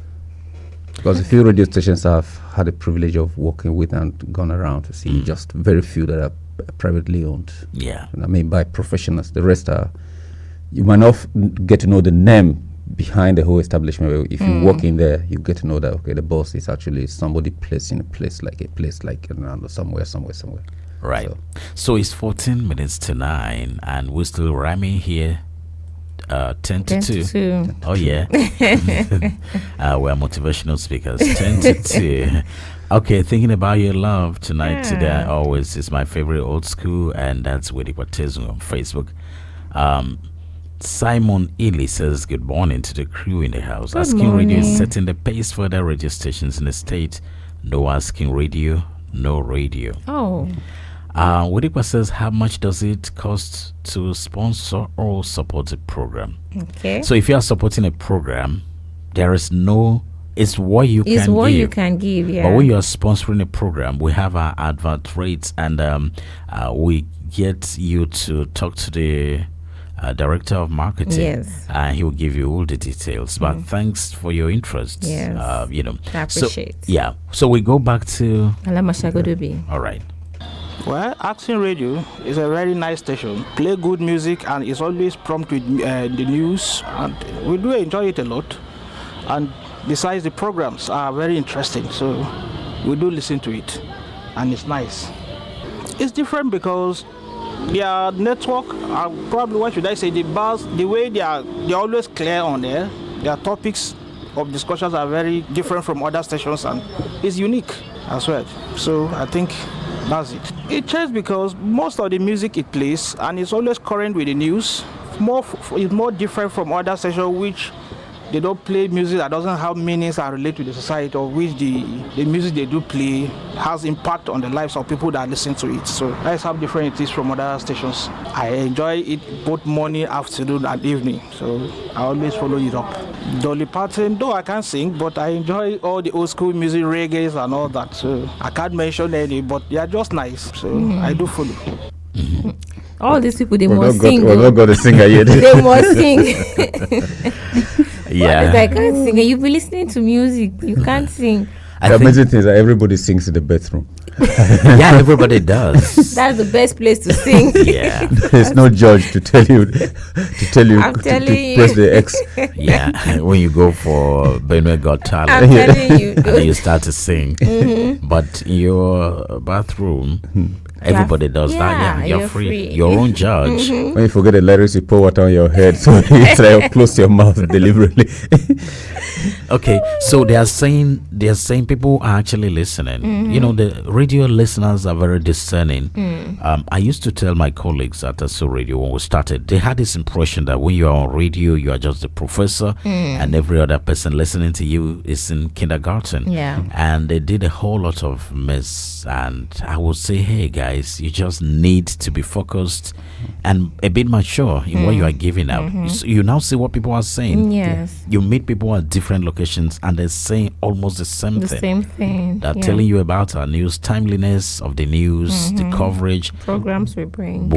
Because a few radio stations I've had the privilege of working with and gone around to see just very few that are privately owned. Yeah. By professionals. The rest are, you might not get to know the name behind the whole establishment. If you walk in there, you get to know that the boss is actually somebody placed in a place like somewhere. Right. So it's 14 minutes to 9, and we're still rhyming here. 10 to 2. Oh yeah. We're motivational speakers. 10 to 2. Okay, thinking about your love tonight today always is my favorite old school, and that's with Ikwatezun on Facebook. Simon Ely says good morning to the crew in the house. Asking Radio is setting the pace for other radio stations in the state. No Asking Radio, no radio. Oh. Wadikwa says, how much does it cost to sponsor or support a program? Okay. So if you are supporting a program, there is no, it's what you can give. It's what you can give, yeah. But when you are sponsoring a program, we have our advert rates, and we get you to talk to the director of marketing. Yes. He will give you all the details. But thanks for your interest. Yes. I appreciate. So, yeah. So we go back to Alamashagodobi. All right. Well, Action Radio is a very nice station. Play good music and it's always prompt with the news, and we do enjoy it a lot. And besides, the programs are very interesting, so we do listen to it, and it's nice. It's different because their network, probably what should I say, the bars, the way they're always clear on there. Their topics of discussions are very different from other stations, and it's unique as well. So I think that's it. It changed because most of the music it plays, and it's always current with the news. It's more different from other stations which they don't play music that doesn't have meanings and relate to the society, or which the music they do play has impact on the lives of people that listen to it. So that's how different it is from other stations. I enjoy it both morning, afternoon, and evening. So I always follow it up. Dolly Parton, though I can't sing, but I enjoy all the old school music, reggae and all that. So I can't mention any, but they are just nice. So I do follow. All these people, they must sing. We're not going to sing yet. They must sing. Yeah. I can't sing. You'll be listening to music. You can't sing. The amazing thing is that everybody sings in the bathroom. Yeah, everybody does. That's the best place to sing. Yeah. There's no judge to tell you to I'm telling you. press the X. Yeah, when you go for Benue Got Talent, I'm telling you. and then you start to sing. But in your bathroom, everybody does that. Yeah, you're free. Your own judge. When you forget the lyrics, you pour water on your head, so you try to close your mouth deliberately. Okay, so they are saying people are actually listening. You know, the radio listeners are very discerning. I used to tell my colleagues at Aso Radio when we started, they had this impression that when you are on radio, you are just a professor, and every other person listening to you is in kindergarten. Yeah. And they did a whole lot of mess. And I would say, hey guys, you just need to be focused and a bit mature in what you are giving out. You now see what people are saying. Yes. You meet people at different locations and they're saying almost the same thing. The same thing. They're telling you about our news, timeliness of the news, the coverage. Programs we bring.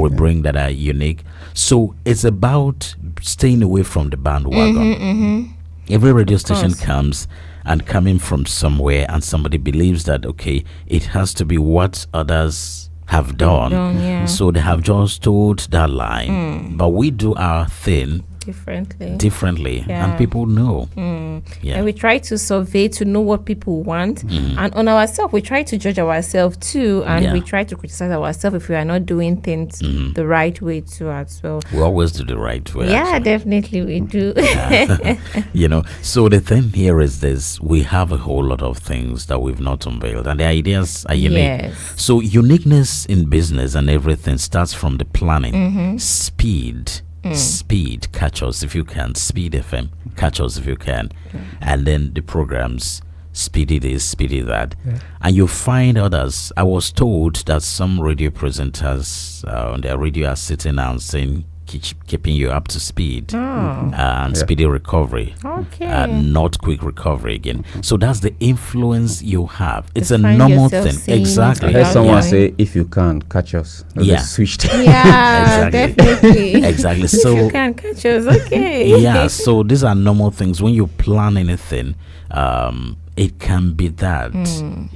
That are unique. So it's about staying away from the bandwagon. Every radio station comes and coming from somewhere, and somebody believes that, okay, it has to be what others have done. So they have just told that line. But we do our thing differently, and people know. And we try to survey to know what people want, and on ourselves we try to judge ourselves too, and we try to criticize ourselves if we are not doing things the right way too as well. We always do the right way. Definitely we do. You know, so the thing here is this: we have a whole lot of things that we've not unveiled, and the ideas are unique. So uniqueness in business and everything starts from the planning. Speed, catch us if you can. Speed FM, catch us if you can. And then the programs, speedy this, speedy that. And you find others. I was told that some radio presenters on their radio are sitting and saying, keeping you up to speed and speedy recovery, not quick recovery again. So that's the influence you have. It's a normal thing. Exactly. I heard someone say, if you can catch us. Switched. Definitely. Exactly. So if you can catch us, so these are normal things. When you plan anything, it can be that,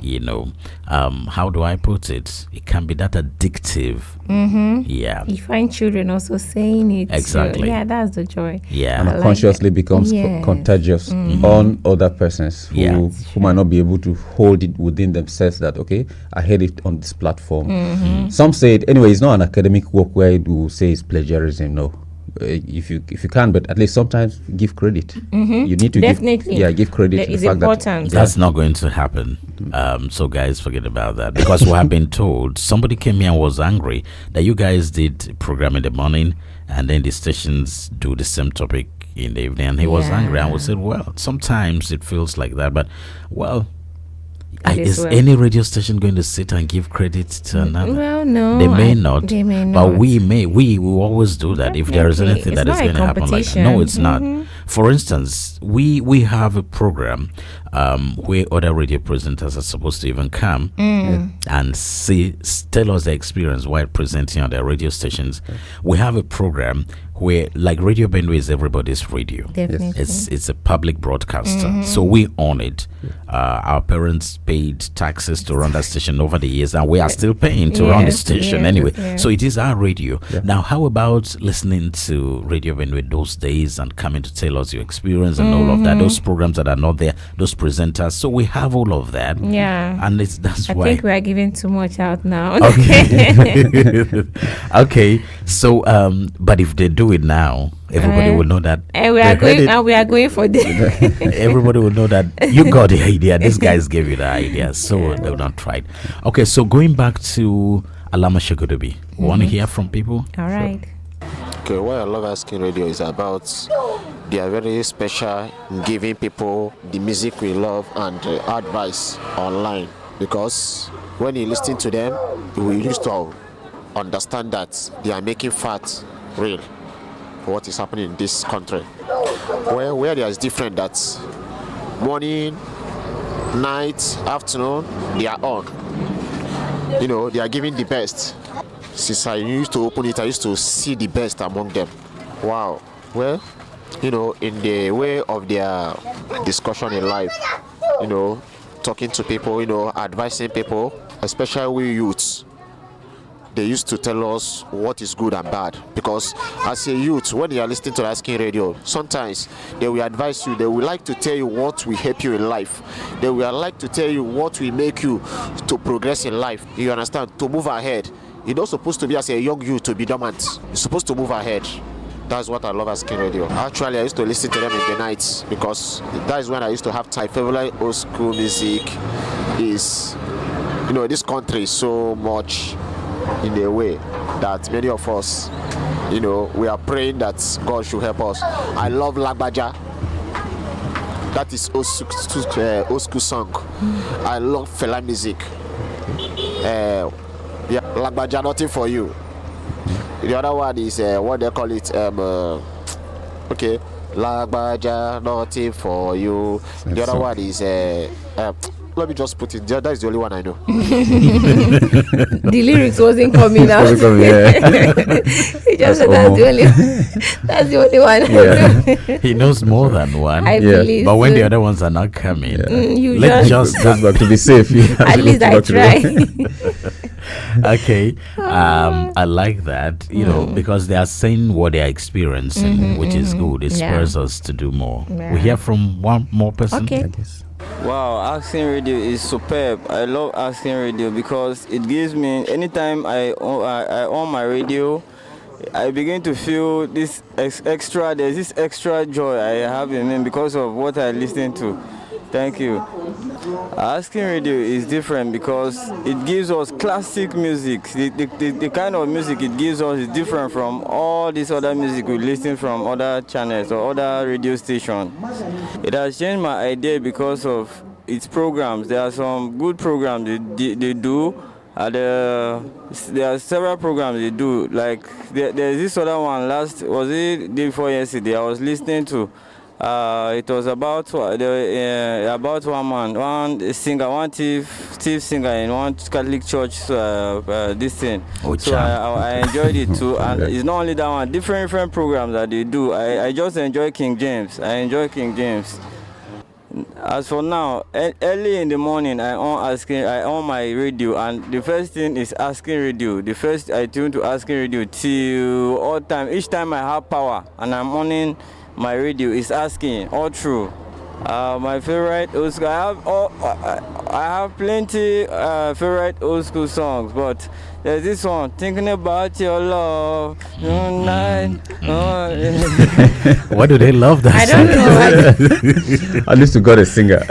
you know, how do I put it? It can be that addictive. You find children also saying it. Exactly. So, that's the joy. And unconsciously becomes contagious on other persons who might not be able to hold it within themselves that, okay, I heard it on this platform. Some say it, anyway, it's not an academic work where it will say it's plagiarism, no. If you can, but at least sometimes give credit. You need to give credit to the fact that that's not going to happen. So guys, forget about that, because we have been told, somebody came here and was angry that you guys did program in the morning and then the stations do the same topic in the evening, and he was angry, and we said, well, sometimes it feels like that, but is any radio station going to sit and give credit to another? Well, no. They may not. But we may. We will always do that if there is anything that is going to happen like that. No, it's not. For instance, we have a program where other radio presenters are supposed to even come and tell us their experience while presenting on their radio stations. We have a program where like Radio Benue is everybody's radio. Definitely. It's a public broadcaster, so we own it. Our parents paid taxes to run that station over the years, and we are still paying to run the station anyway. So it is our radio. Now, how about listening to Radio Benue those days and coming to tell us your experience and all of that? Those programs that are not there, those presenters. So we have all of that. Yeah, and that's why I think we are giving too much out now. Okay. Okay. So, but if they do it now, everybody will know that. And we are going. And we are going for this. Everybody will know that you got the idea. These guys gave you the idea, so they will not try it. Okay. So going back to Alama Shagodobi, want to hear from people? All right. Okay, what I love asking radio is about they are very special in giving people the music we love and advice online, because when you listen to them, you used to understand that they are making facts real for what is happening in this country. Where there is different, that morning, night, afternoon, they are on. You know, they are giving the best. Since I used to open it, I used to see the best among them. Wow. Well, you know, in the way of their discussion in life, you know, talking to people, you know, advising people, especially we youths. They used to tell us what is good and bad, because as a youth, when you are listening to Asking Radio, sometimes they will advise you, they will like to tell you what will help you in life. They will like to tell you what will make you to progress in life. You understand? To move ahead. You're not supposed to be, as a young youth, to be dormant. You're supposed to move ahead. That's what I love Asking Radio. Actually, I used to listen to them in the nights, because that is when I used to have time. Favorite old school music is, you know, this country is so much in a way that many of us, you know, we are praying that God should help us. I love Lagbaja. That is old school song. I love Fela music. Yeah, Lagbaja, nothing for you. The other one is what they call it. Okay, Lagbaja, nothing for you. The other one is let me just put it. That is the only one I know. The lyrics wasn't coming out. He just said that's the only one. Yeah. He knows more than one. I believe. But when the other ones are not coming, let's just back to be safe. At least I try. Okay. I like that, you know, because they are saying what they are experiencing, which is good. It spurs us to do more. We hear from one more person. Okay. Wow, Asking Radio is superb. I love Asking Radio because it gives me, anytime I on my radio, I begin to feel this extra, there's this extra joy I have in me because of what I listen to. Thank you. Asking Radio is different because it gives us classic music. The kind of music it gives us is different from all this other music we listen from other channels or other radio stations. It has changed my idea because of its programs. There are some good programs they do. There are several programs they do. Like there's this other one day before yesterday I was listening to. It was about one man, one singer, one thief singer in one Catholic church. This thing. So I enjoyed it too. And it's not only that one. Different programs that they do. I just enjoy King James. I enjoy King James. As for now, early in the morning, I on my radio, and the first thing is Asking Radio. The first I tune to Asking Radio till all time. Each time I have power and I'm on my radio is Asking all through. My favorite old school. I have plenty favorite old school songs, but there's this one, Thinking About Your Love Tonight. Why do they love that? I don't know. At least you got a singer.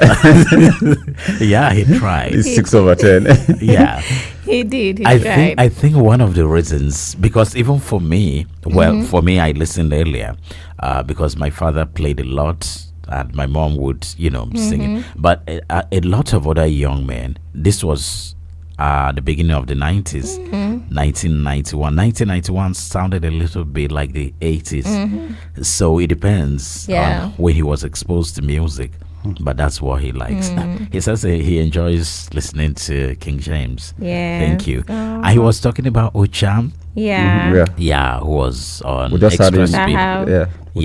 Yeah, he tried. It's 6 over 10. Yeah. He did. I think one of the reasons, because even for me, for me, I listened earlier because my father played a lot and my mom would, sing it. But a lot of other young men, this was the beginning of the 90s, 1991. 1991 sounded a little bit like the 80s. So it depends on when he was exposed to music. But that's what he likes. He says he enjoys listening to King James. Yeah. Thank you. And he was talking about Ocham. Yeah, who was on we just extra had speed.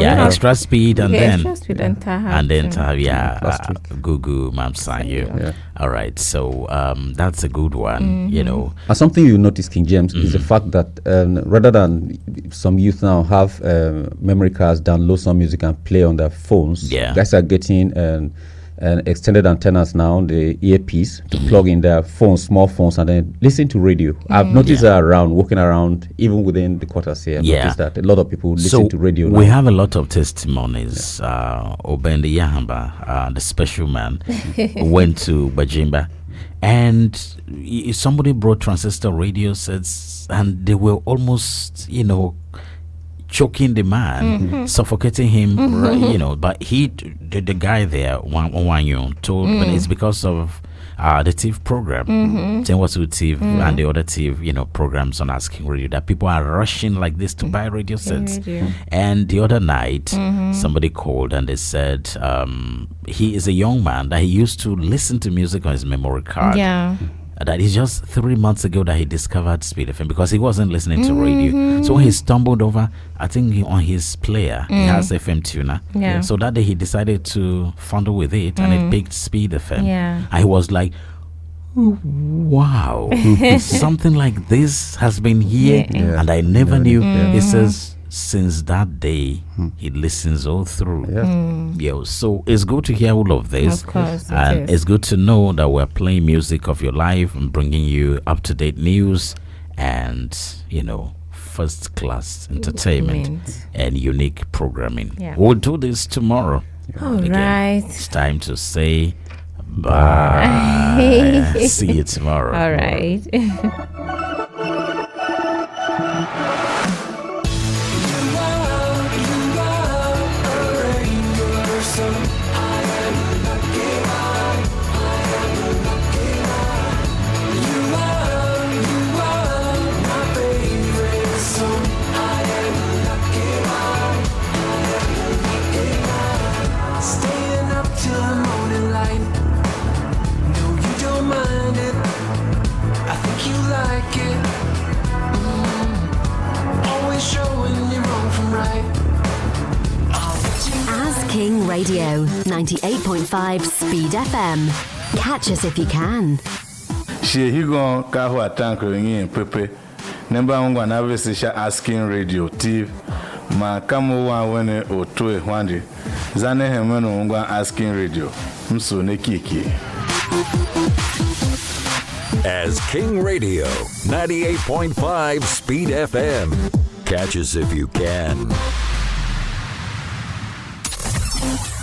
Extra speed, and then extra speed and Gugu Mamsanyo. All right, so that's a good one, you know. And something you notice, King James, is the fact that rather than some youth now have memory cards, download some music and play on their phones, guys are getting an extended antennas now, the earpiece, to plug in their phones, small phones, and then listen to radio. I've noticed that walking around, even within the quarters here. I've noticed that a lot of people listen to radio now. We have a lot of testimonies. Obendi Yahamba, the special man, went to Bajimba, and somebody brought transistor radio sets, and they were almost, you know, choking the man, suffocating him, you know. But the guy there, Wanyo, told, but it's because of the TIF program, Terwase TIF and the other TIF, you know, programs on Asking Radio, that people are rushing like this to buy radio sets. And the other night, somebody called and they said he is a young man that he used to listen to music on his memory card. That is just 3 months ago that he discovered Speed FM because he wasn't listening to radio. So when he stumbled over, I think on his player, he has FM tuner. So that day he decided to fondle with it, and it picked Speed FM. And he was like, wow, something like this has been here, and I never knew. He says, since that day, he listens all through. So it's good to hear all of this. Of course, and it's good to know that we're playing music of your life and bringing you up-to-date news and, you know, first-class entertainment and unique programming. We'll do this tomorrow. All right. It's time to say bye. See you tomorrow. All right. King Radio 98.5 Speed FM. Catch us if you can. Shehigon Kahu Atankring Pepe. Number one Navisisha Asking Radio TV. Ma Kamu one or two Wandi. Zane Hemeno Asking Radio. Mso Nekiki. As King Radio 98.5 Speed FM. Catch us if you can.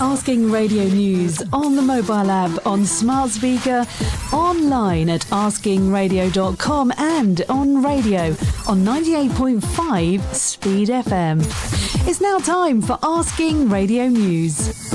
Asking Radio News on the mobile app, on smart speaker, online at askingradio.com and on radio on 98.5 Speed FM. It's now time for Asking Radio News.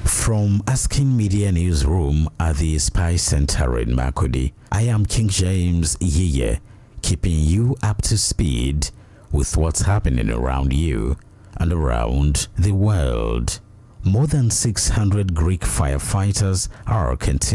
From Asking Media Newsroom at the Spy Center in MAKURDi, I am King James YiYE, keeping you up to speed with what's happening around you and around the world. More than 600 Greek firefighters are continuing